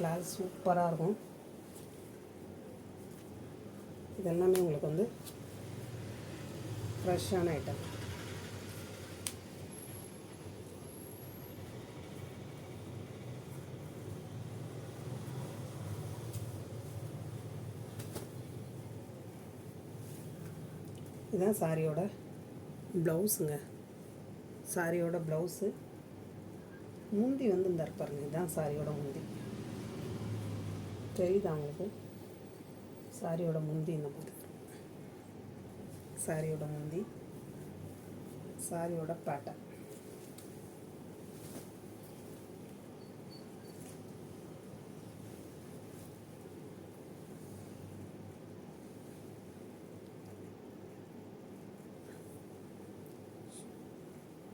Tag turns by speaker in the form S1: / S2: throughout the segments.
S1: Class சூப்பராக இருக்கும். இதெல்லாமே உங்களுக்கு வந்து ஃப்ரெஷ்ஷான ஐட்டம். இதுதான் சாரியோட ப்ளவுஸுங்க. சாரியோட ப்ளவுஸு. முந்தி வந்து இந்த பாருங்க, இதுதான் சாரியோட முந்தி. தெரியுதா உங்களுக்கு? சாரியோட முந்தி இந்த மாதிரி. சாரியோட முந்தி, சாரியோட பேட்டர்ன்.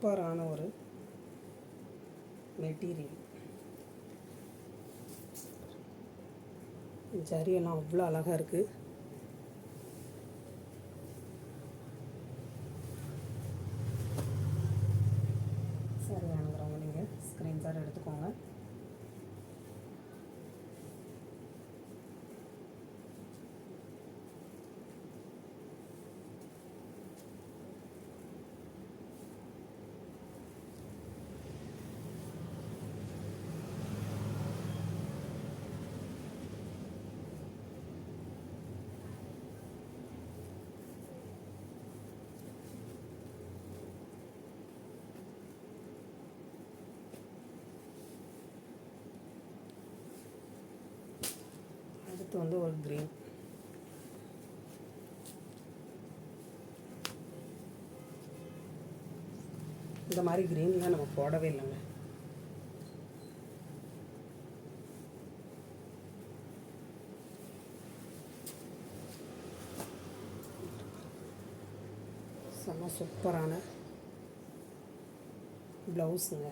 S1: சூப்பரான ஒரு மெட்டீரியல். ஜரியெல்லாம் அவ்வளோ அழகாக இருக்குது. சரி, வேணுங்கிறவங்க நீங்கள் ஸ்க்ரீன்ஷாட் எடுத்துக்கோங்க. அடுத்து வந்து ஒரு க்ரீன். இந்த மாதிரி க்ரீன்லாம் நம்ம போடவே இல்லைங்க. செம்ம சூப்பரான ப்ளவுஸுங்க.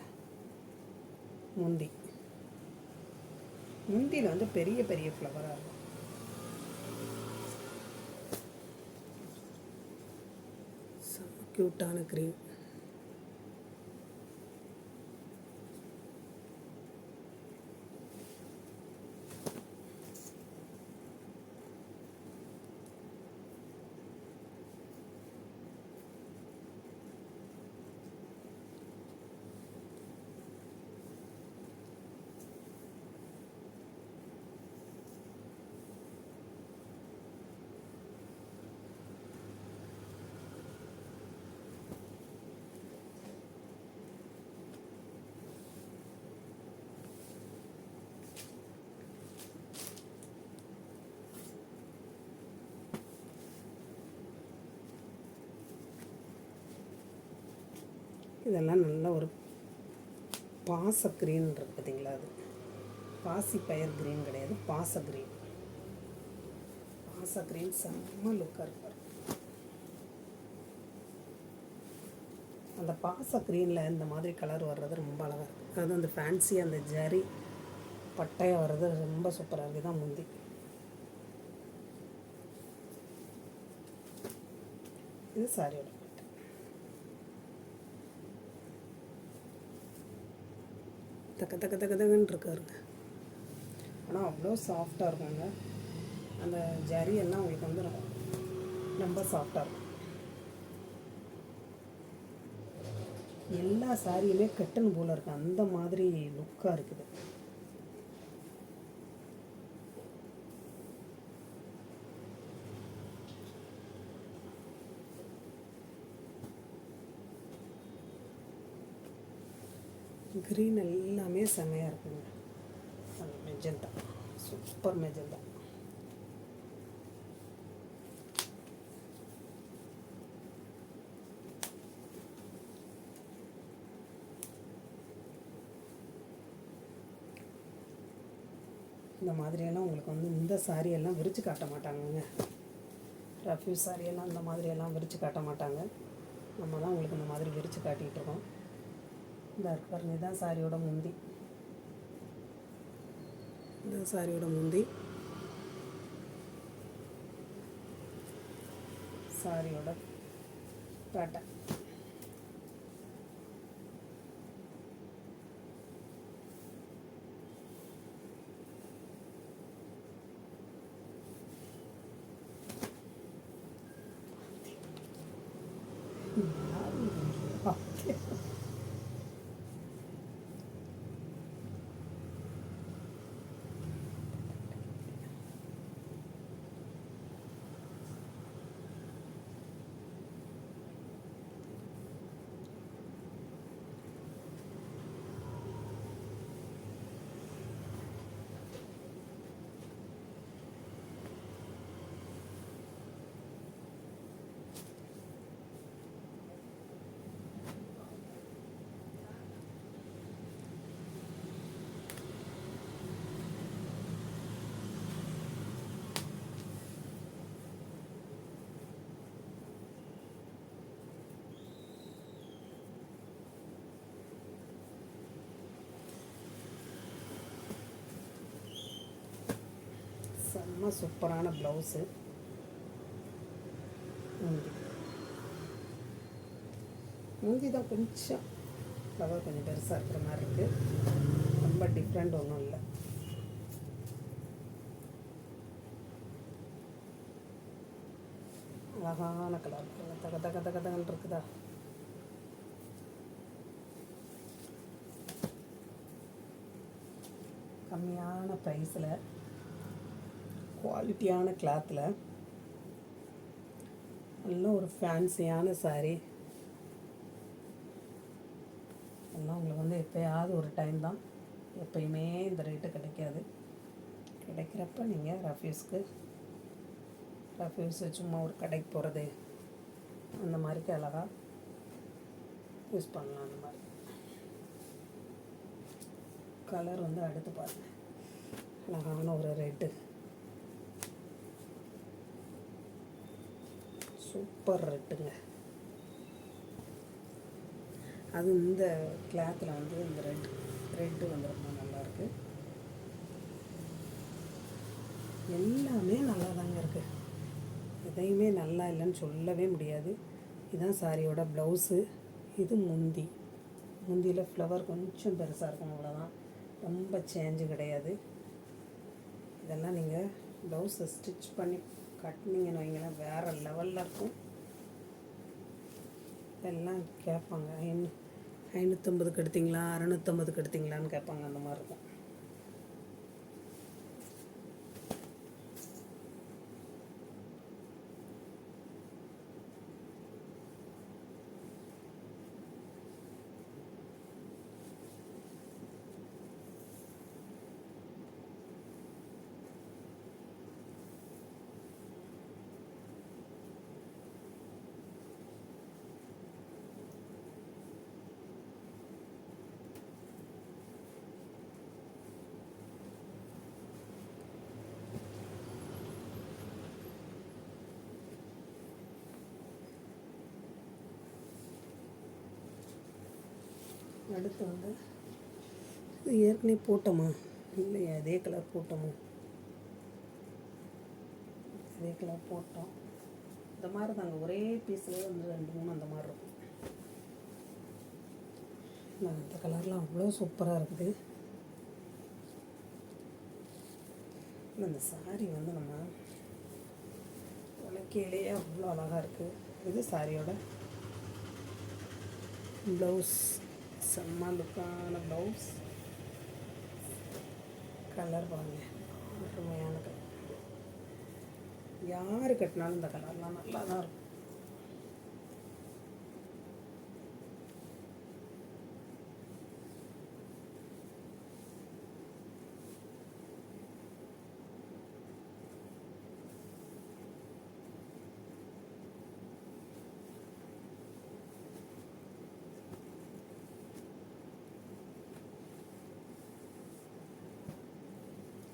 S1: முந்தியில் வந்து பெரிய பெரிய ஃப்ளவராக இருக்கும். செம்ம க்யூட்டான க்ரீன். இதெல்லாம் நல்ல ஒரு பாச க்ரீன் இருக்குது பார்த்தீங்களா? அது பாசி பயிர் க்ரீன் கிடையாது, பாச க்ரீன். பாச க்ரீன் செம்ம லுக்காக இருப்பார். அந்த பாச க்ரீனில் இந்த மாதிரி கலர் வர்றது ரொம்ப அழகாக இருக்குது. அது அந்த ஃபேன்சி அந்த ஜரி பட்டையாக வர்றது ரொம்ப சூப்பராக இருக்குது. தான் முந்தி. இது சாரியோட தக்க தக்க தக்க தக்கன்னு இருக்காருங்க. ஆனால் அவ்வளோ சாஃப்டாக இருக்குங்க. அந்த ஜரி எல்லாம் உங்களுக்கு வந்து ரொம்ப சாஃப்டாக இருக்கும். எல்லா சாரியுமே கட்டன் போல் இருக்குது. அந்த மாதிரி லுக்காக இருக்குது. க்ரீன் எல்லாமே செமையாக இருக்குங்க. அந்த மெஜந்தா சூப்பர் மெஜந்தா. இந்த மாதிரியெல்லாம் உங்களுக்கு வந்து இந்த சாரியெல்லாம் விரித்து காட்ட மாட்டாங்கங்க. ரஃப்யூஸ் சாரியெல்லாம் இந்த மாதிரியெல்லாம் விரித்து காட்ட மாட்டாங்க. நம்ம தான் உங்களுக்கு இந்த மாதிரி விரித்து காட்டிகிட்டு இருக்கோம். இந்த பாருங்க, இதுதான் சாரியோட முந்தி. இந்த சாரியோட முந்தி, சாரியோட பேட்டர்ன். செம்ம சூப்பரான ப்ளவுஸு. முந்தி முந்தி தான் கொஞ்சம் ஃப்ளவர் கொஞ்சம் பெருசாக இருக்கிற மாதிரி இருக்குது. ரொம்ப டிஃப்ரெண்ட் ஒன்றும் இல்லை. அழகான கலர் தக தக தக தகன்னு இருக்குதா. கம்மியான ப்ரைஸில் குவாலிட்டியான கிளாத்தில் நல்ல ஒரு ஃபேன்சியான சாரீ. எல்லாம் உங்களுக்கு வந்து எப்போயாவது ஒரு டைம் தான், எப்பயுமே இந்த ரேட்டு கிடைக்காது. கிடைக்கிறப்ப நீங்கள் ரஃப்யூஸு சும்மா ஒரு கடைக்கு போகிறது அந்த மாதிரிக்கு அழகாக யூஸ் பண்ணலாம். அந்த மாதிரி கலர் வந்து அடுத்து பாருங்கள், அழகான ஒரு ரெட்டு, சூப்பர் ரெட்டுங்க. அது இந்த கிளாத்தில் வந்து இந்த ரெட்டு வந்து ரொம்ப நல்லாயிருக்கு. எல்லாமே நல்லா தாங்க இருக்குது, எதையுமே நல்லா இல்லைன்னு சொல்லவே முடியாது. இதுதான் சாரியோட ப்ளவுஸு. இது முந்தியில் ஃப்ளவர் கொஞ்சம் பெருசாக இருக்கும், அவ்வளோதான், ரொம்ப சேஞ்சு கிடையாது. இதெல்லாம் நீங்கள் ப்ளவுஸை ஸ்டிச் பண்ணி கட்டினீங்கன்னு வைங்களேன், வேறு லெவலில் இருக்கும். எல்லாம் கேட்பாங்க, 550 எடுத்தீங்களா 650 எடுத்தீங்களான்னு கேட்பாங்க. அந்த மாதிரி இருக்கும். அடுத்து வந்து இது ஏற்கனவே போட்டோமா இல்லையா, அதே கலர் போட்டோமா, அதே கலர் போட்டோம். இந்த மாதிரி தாங்க, ஒரே பீஸில் வந்து 2-3 அந்த மாதிரி இருக்கும். இந்த கலர்லாம் அவ்வளோ சூப்பராக இருக்குது. இந்த சாரீ வந்து நம்ம உலக்கையிலேயே அவ்வளோ அழகாக இருக்குது. இது சாரியோட ப்ளவுஸ், செம்ம லுக்கான ப்ளவுஸ். கலர் பாருங்க, அருமையான கலர். யார் கட்டினாலும் இந்த கலர்லாம் நல்லா தான் இருக்கும்.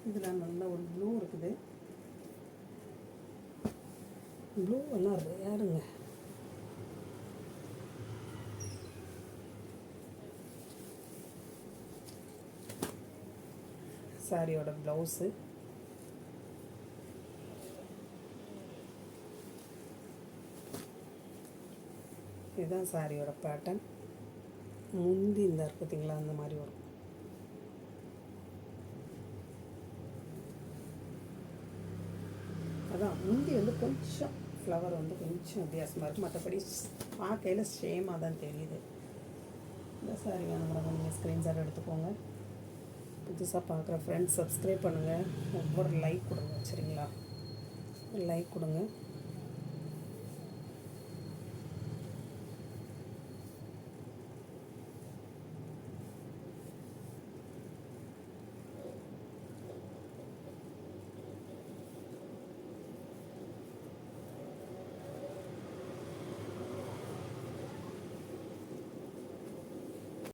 S1: இதில் நல்ல ஒரு ப்ளூ இருக்குது. ப்ளூ எல்லாம் ரேருங்க. சாரியோட ப்ளவுஸு. இதுதான் சாரியோட பேட்டர்ன். முந்தி இந்த பார்த்தீங்களா, அந்த மாதிரி வரும். அதான் முந்தி வந்து கொஞ்சம் ஃப்ளவர் வந்து கொஞ்சம் வித்தியாசமாக இருக்குது, மற்றபடி பார்க்கையில் சேமாக தான் தெரியுது. இந்த சாரி வேணுங்கிறவங்க நீங்கள் ஸ்க்ரீன்ஷாட் எடுத்துக்கோங்க. புதுசாக பார்க்குற ஃப்ரெண்ட்ஸ் சப்ஸ்கிரைப் பண்ணுங்கள், ஒவ்வொரு லைக் கொடுங்க, சரிங்களா? லைக் கொடுங்க.